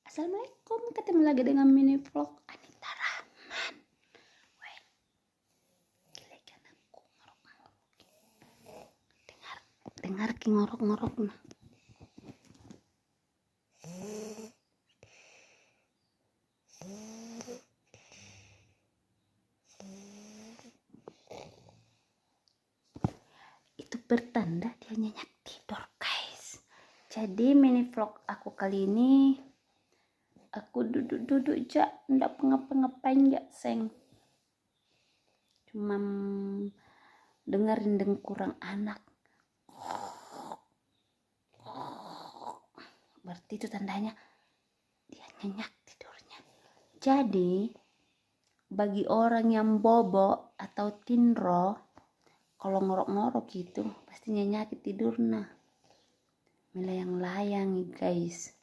Assalamualaikum, ketemu lagi dengan mini vlog Anita Rahman. Weh, gila kan aku ngorok-ngorok. Dengar ki ngorok-ngorok nah. Itu bertanda dia nyenyak tidur, guys. Jadi mini vlog aku kali ini, aku duduk-duduk aja, ndak ngapa-ngapain ya, seng. Cuma dengerin dengkurang anak. Berarti itu tandanya dia nyenyak tidurnya. Jadi bagi orang yang bobo atau tinro, kalau ngorok-ngorok gitu pasti nyenyak tidur nah. Melayang-layang guys.